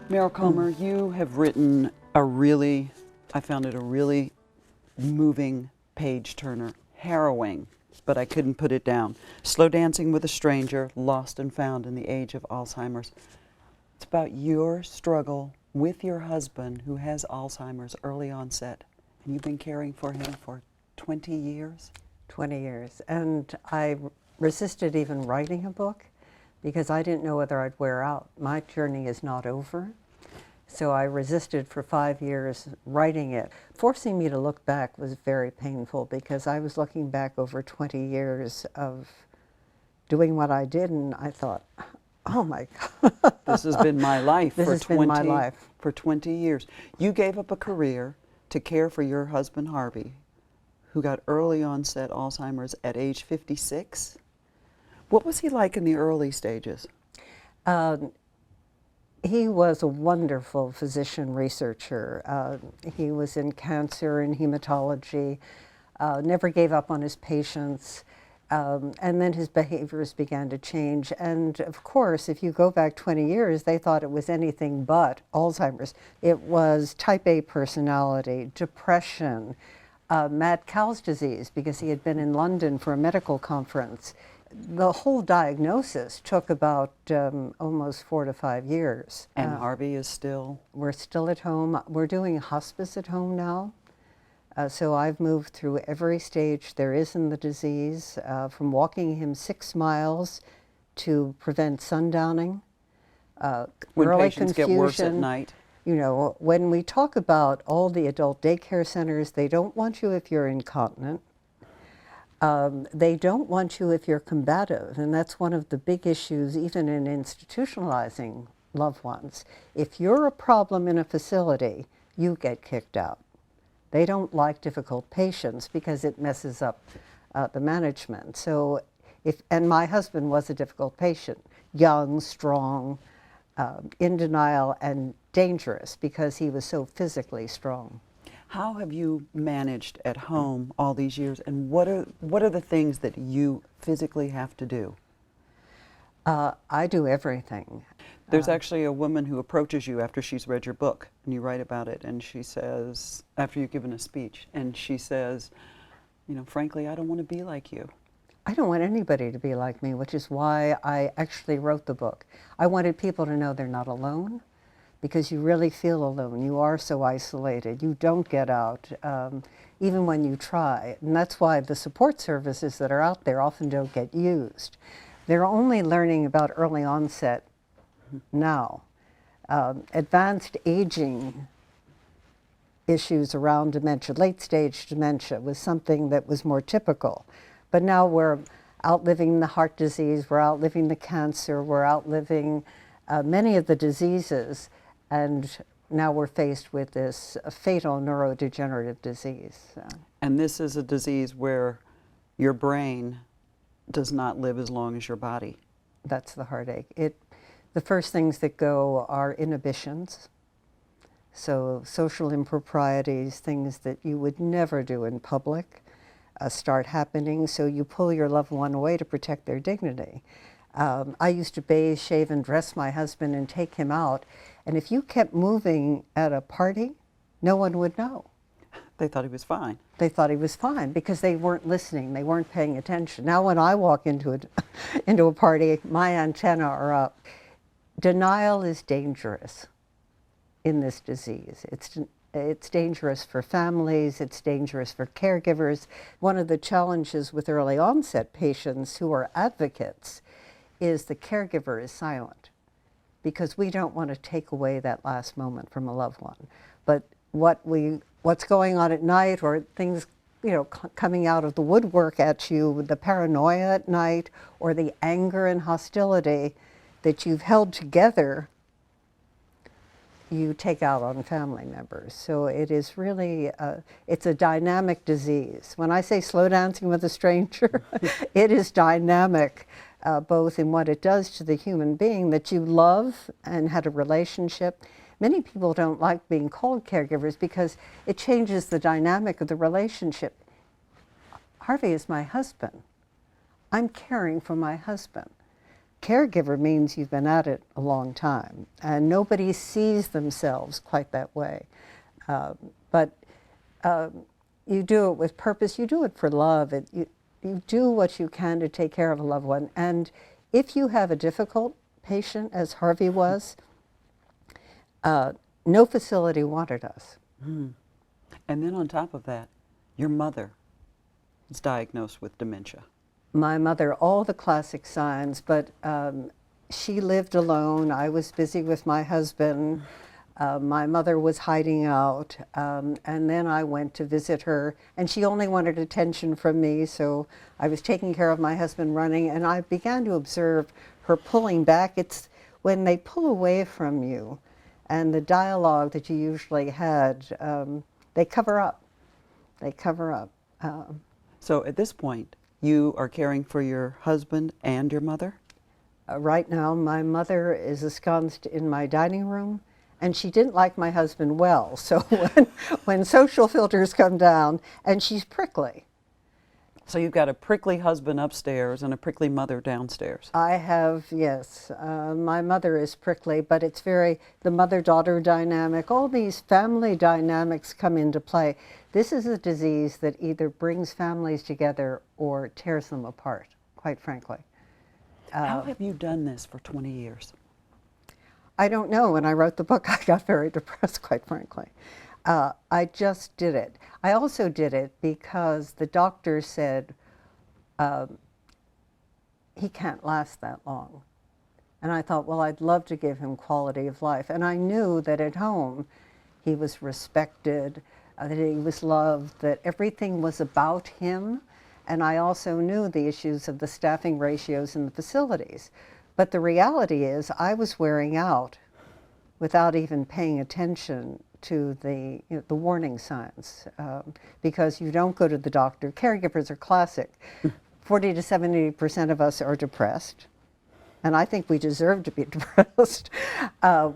Meryl Comer, you have written I found it a really moving page-turner, harrowing, but I couldn't put it down. Slow Dancing with a Stranger, Lost and Found in the Age of Alzheimer's. It's about your struggle with your husband who has Alzheimer's early onset, and you've been caring for him for 20 years? 20 years. And I resisted even writing a book because I didn't know whether I'd wear out. My journey is not over. So I resisted for 5 years writing it. Forcing me to look back was very painful because I was looking back over 20 years of doing what I did, and I thought, oh my God. This has been my life for 20 years. You gave up a career to care for your husband, Harvey, who got early onset Alzheimer's at age 56. What was he like in the early stages? He was a wonderful physician researcher. He was in cancer and hematology, never gave up on his patients, and then his behaviors began to change. And of course, if you go back 20 years, they thought it was anything but Alzheimer's. It was type A personality, depression, mad cow's disease, because he had been in London for a medical conference. The whole diagnosis took about almost 4 to 5 years. And Harvey is still? We're still at home. We're doing hospice at home now. So I've moved through every stage there is in the disease, from walking him 6 miles to prevent sundowning. When early patients confusion. get worse at night? You know, when we talk about all the adult daycare centers, they don't want you if you're incontinent. They don't want you if you're combative, and that's one of the big issues even in institutionalizing loved ones. If you're a problem in a facility, you get kicked out. They don't like difficult patients because it messes up the management. So and my husband was a difficult patient, young, strong, in denial, and dangerous because he was so physically strong. How have you managed at home all these years, and what are the things that you physically have to do? I do everything. There's actually a woman who approaches you after she's read your book, and you write about it, and she says, after you've given a speech, and she says, you know, frankly, I don't want to be like you. I don't want anybody to be like me, which is why I actually wrote the book. I wanted people to know they're not alone, because you really feel alone. You are so isolated. You don't get out, even when you try. And that's why the support services that are out there often don't get used. They're only learning about early onset now. Advanced aging issues around dementia, late stage dementia, was something that was more typical. But now we're outliving the heart disease, we're outliving the cancer, we're outliving many of the diseases. And now we're faced with this fatal neurodegenerative disease. And this is a disease where your brain does not live as long as your body. That's the heartache. The first things that go are inhibitions. So social improprieties, things that you would never do in public, start happening. So you pull your loved one away to protect their dignity. I used to bathe, shave, and dress my husband and take him out. And if you kept moving at a party, no one would know. They thought he was fine. They thought he was fine because they weren't listening. They weren't paying attention. Now when I walk into a party, my antennae are up. Denial is dangerous in this disease. It's dangerous for families. It's dangerous for caregivers. One of the challenges with early onset patients who are advocates is the caregiver is silent, because we don't want to take away that last moment from a loved one. But what's going on at night, or things, you know, coming out of the woodwork at you, the paranoia at night, or the anger and hostility that you've held together, you take out on family members. So it is really, it's a dynamic disease. When I say slow dancing with a stranger, it is dynamic. Both in what it does to the human being that you love and had a relationship. Many people don't like being called caregivers because it changes the dynamic of the relationship. Harvey is my husband. I'm caring for my husband. caregiver means you've been at it a long time, and nobody sees themselves quite that way. But you do it with purpose. You do it for love. You do what you can to take care of a loved one. And if you have a difficult patient, as Harvey was, no facility wanted us. Mm. And then on top of that, your mother is diagnosed with dementia. My mother, all the classic signs, but she lived alone. I was busy with my husband. My mother was hiding out, and then I went to visit her, and she only wanted attention from me, so I was taking care of my husband running, and I began to observe her pulling back. It's when they pull away from you, and the dialogue that you usually had, they cover up. They cover up. So at this point, you are caring for your husband and your mother? Right now, my mother is ensconced in my dining room, and she didn't like my husband well. So when social filters come down, and she's prickly. So you've got a prickly husband upstairs and a prickly mother downstairs. I have, yes. My mother is prickly, but it's the mother-daughter dynamic, all these family dynamics come into play. This is a disease that either brings families together or tears them apart, quite frankly. How have you done this for 20 years? I don't know. When I wrote the book, I got very depressed, quite frankly. I just did it. I also did it because the doctor said he can't last that long. And I thought, well, I'd love to give him quality of life. And I knew that at home he was respected, that he was loved, that everything was about him. And I also knew the issues of the staffing ratios in the facilities. But the reality is I was wearing out without even paying attention to the warning signs, because you don't go to the doctor. Caregivers are classic. 40 to 70% of us are depressed, and I think we deserve to be depressed.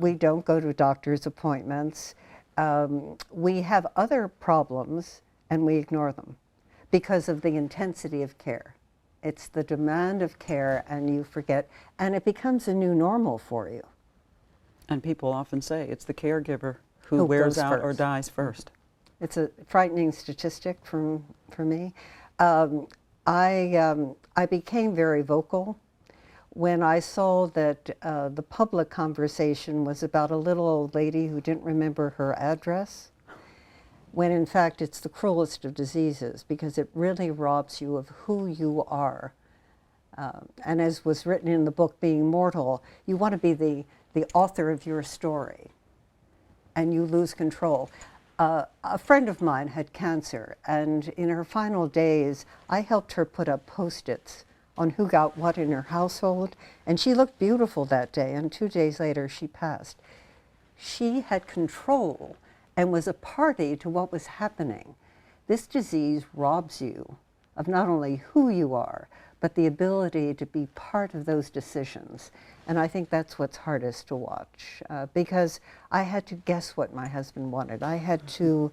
We don't go to doctor's appointments. We have other problems, and we ignore them because of the intensity of care. It's the demand of care, and you forget, and it becomes a new normal for you. And people often say it's the caregiver who wears out or dies first. It's a frightening statistic for me. I became very vocal when I saw that the public conversation was about a little old lady who didn't remember her address, when in fact it's the cruelest of diseases because it really robs you of who you are. And as was written in the book, Being Mortal, you want to be the author of your story, and you lose control. A friend of mine had cancer, and in her final days, I helped her put up Post-its on who got what in her household, and she looked beautiful that day, and 2 days later she passed. She had control and was a party to what was happening. This disease robs you of not only who you are, but the ability to be part of those decisions. And I think that's what's hardest to watch, because I had to guess what my husband wanted. I had to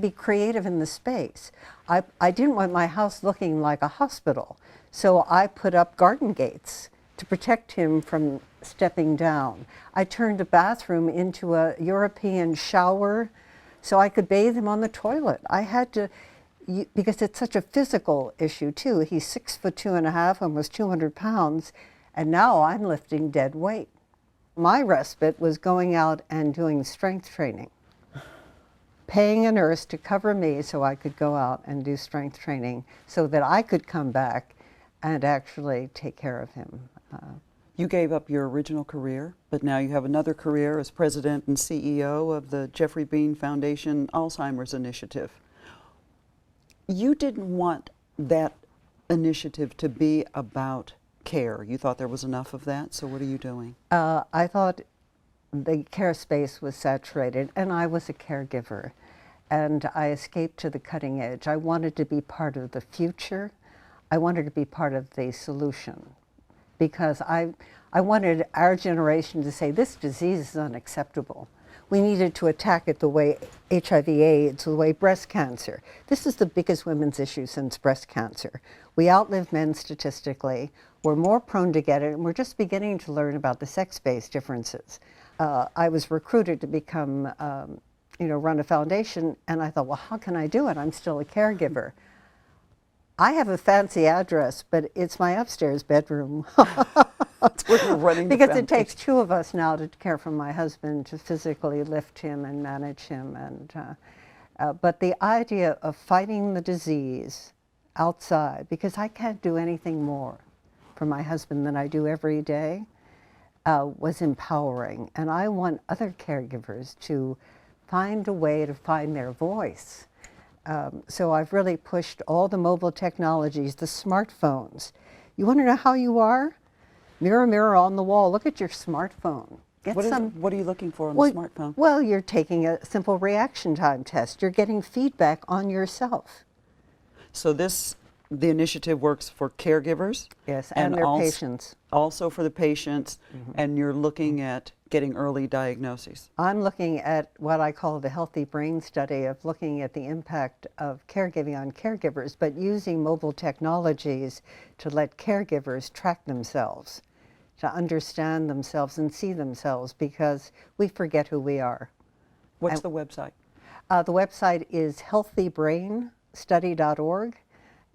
be creative in the space. I didn't want my house looking like a hospital, so I put up garden gates to protect him from stepping down. I turned a bathroom into a European shower so I could bathe him on the toilet. I had to, because it's such a physical issue too. He's 6'2.5", almost 200 pounds, and now I'm lifting dead weight. My respite was going out and doing strength training, paying a nurse to cover me so I could go out and do strength training so that I could come back and actually take care of him. You gave up your original career, but now you have another career as president and CEO of the Geoffrey Beene Foundation Alzheimer's Initiative. You didn't want that initiative to be about care. You thought there was enough of that, so what are you doing? I thought the care space was saturated, and I was a caregiver, and I escaped to the cutting edge. I wanted to be part of the future. I wanted to be part of the solution, because I wanted our generation to say, this disease is unacceptable. We needed to attack it the way HIV/AIDS, the way breast cancer. This is the biggest women's issue since breast cancer. We outlive men statistically. we're more prone to get it, and we're just beginning to learn about the sex-based differences. I was recruited to become, run a foundation, and I thought, well, how can I do it? I'm still a caregiver. I have a fancy address, but it's my upstairs bedroom. That's where you're running the Because it foundation. takes two of us now to care for my husband, to physically lift him and manage him. But the idea of fighting the disease outside, because I can't do anything more for my husband than I do every day, was empowering. And I want other caregivers to find a way to find their voice. So I've really pushed all the mobile technologies, the smartphones. You want to know how you are? Mirror, mirror on the wall, look at your smartphone. What are you looking for on the smartphone? Well, you're taking a simple reaction time test. You're getting feedback on yourself. So the initiative works for caregivers? Yes, and their patients. Also for the patients, and you're looking at getting early diagnoses. I'm looking at what I call the healthy brain study, of looking at the impact of caregiving on caregivers, but using mobile technologies to let caregivers track themselves, to understand themselves and see themselves, because we forget who we are. What's the website? The website is healthybrainstudy.org.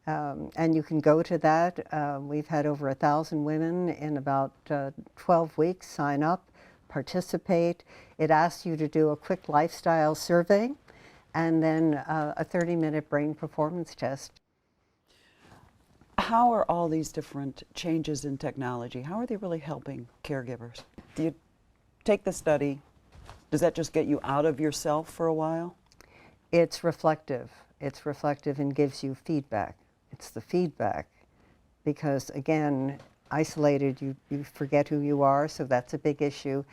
And you can go to that. We've had over 1,000 women in about 12 weeks sign up, participate. It asks you to do a quick lifestyle survey and then a 30-minute brain performance test. How are all these different changes in technology, how are they really helping caregivers? Do you take the study, does that just get you out of yourself for a while? It's reflective. It's reflective and gives you feedback. It's the feedback, because again, isolated, you forget who you are, so that's a big issue.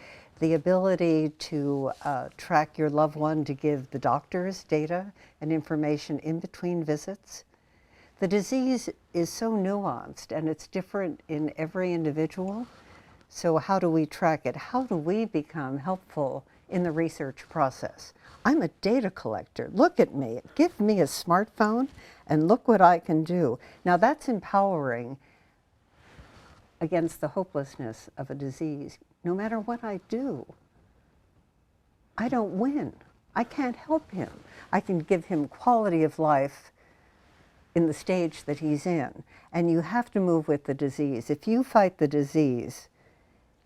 The ability to track your loved one, to give the doctors data and information in between visits. The disease is so nuanced and it's different in every individual. So how do we track it? How do we become helpful in the research process? I'm a data collector. Look at me. Give me a smartphone and look what I can do. Now that's empowering against the hopelessness of a disease. No matter what I do, I don't win. I can't help him. I can give him quality of life in the stage that he's in. And you have to move with the disease. If you fight the disease,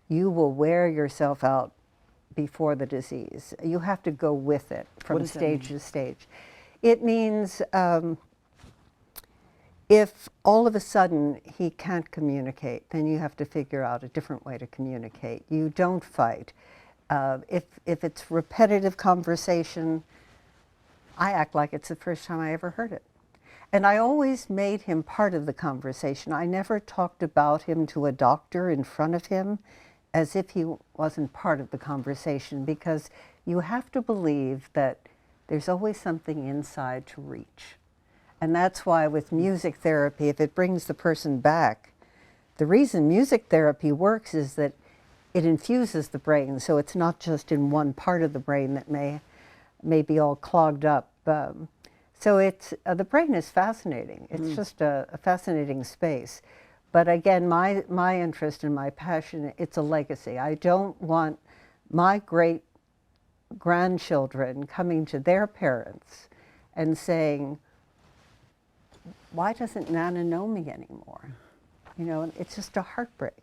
you will wear yourself out before the disease. You have to go with it from stage to stage. It means if all of a sudden he can't communicate, then you have to figure out a different way to communicate. You don't fight. If it's repetitive conversation, I act like it's the first time I ever heard it. And I always made him part of the conversation. I never talked about him to a doctor in front of him as if he wasn't part of the conversation, because you have to believe that there's always something inside to reach. And that's why with music therapy, if it brings the person back, the reason music therapy works is that it infuses the brain, so it's not just in one part of the brain that may be all clogged up. So it's the brain is fascinating. It's just a fascinating space. But again, my interest and my passion, it's a legacy. I don't want my great grandchildren coming to their parents and saying, why doesn't Nana know me anymore? You know, it's just a heartbreak.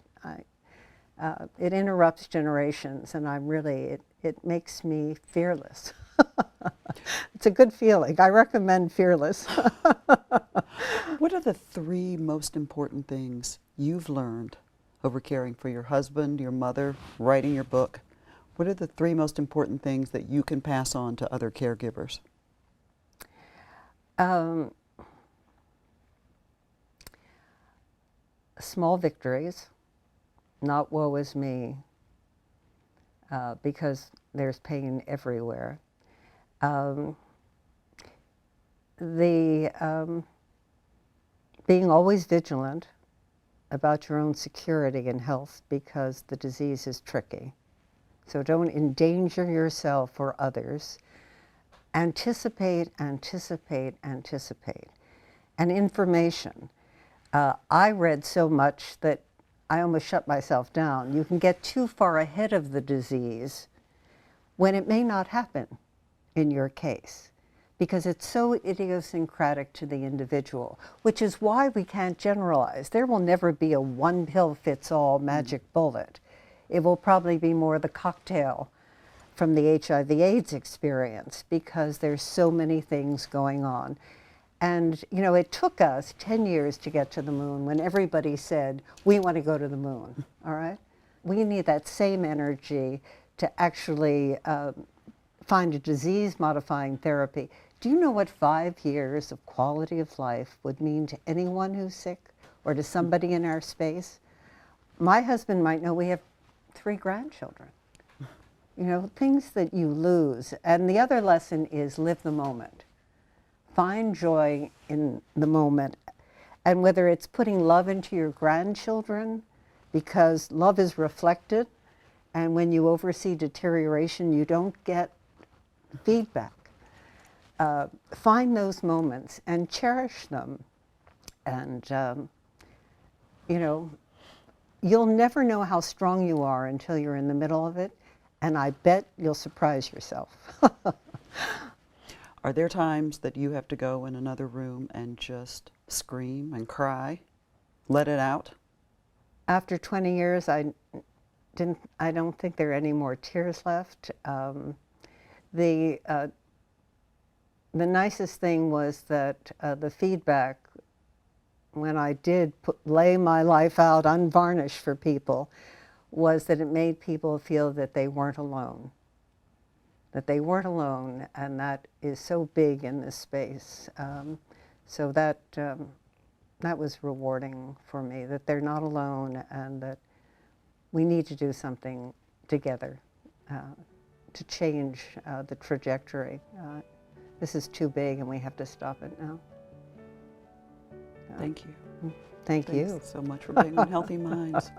It interrupts generations, and it makes me fearless. It's a good feeling. I recommend Fearless. What are the 3 most important things you've learned over caring for your husband, your mother, writing your book? What are the 3 most important things that you can pass on to other caregivers? Small victories, not woe is me, because there's pain everywhere. Being always vigilant about your own security and health, because the disease is tricky. So don't endanger yourself or others. Anticipate, anticipate, anticipate. And information. I read so much that I almost shut myself down. You can get too far ahead of the disease when it may not happen in your case, because it's so idiosyncratic to the individual, which is why we can't generalize. There will never be a one-pill-fits-all magic bullet. It will probably be more the cocktail from the HIV/AIDS experience, because there's so many things going on. And, you know, it took us 10 years to get to the moon when everybody said, we want to go to the moon, all right? We need that same energy to actually find a disease-modifying therapy. Do you know what 5 years of quality of life would mean to anyone who's sick or to somebody in our space? My husband might know we have 3 grandchildren. You know, things that you lose. And the other lesson is live the moment. Find joy in the moment. And whether it's putting love into your grandchildren, because love is reflected, and when you oversee deterioration, you don't get feedback. Find those moments and cherish them. And, you know, you'll never know how strong you are until you're in the middle of it. And I bet you'll surprise yourself. Are there times that you have to go in another room and just scream and cry, let it out? After 20 years, I don't think there are any more tears left. The nicest thing was that the feedback, when I did lay my life out unvarnished for people, was that it made people feel that they weren't alone. That they weren't alone, and that is so big in this space. So that was rewarding for me, that they're not alone and that we need to do something together to change the trajectory. This is too big and we have to stop it now. Thank you. Thank you. Thanks so much for being on Healthy Minds.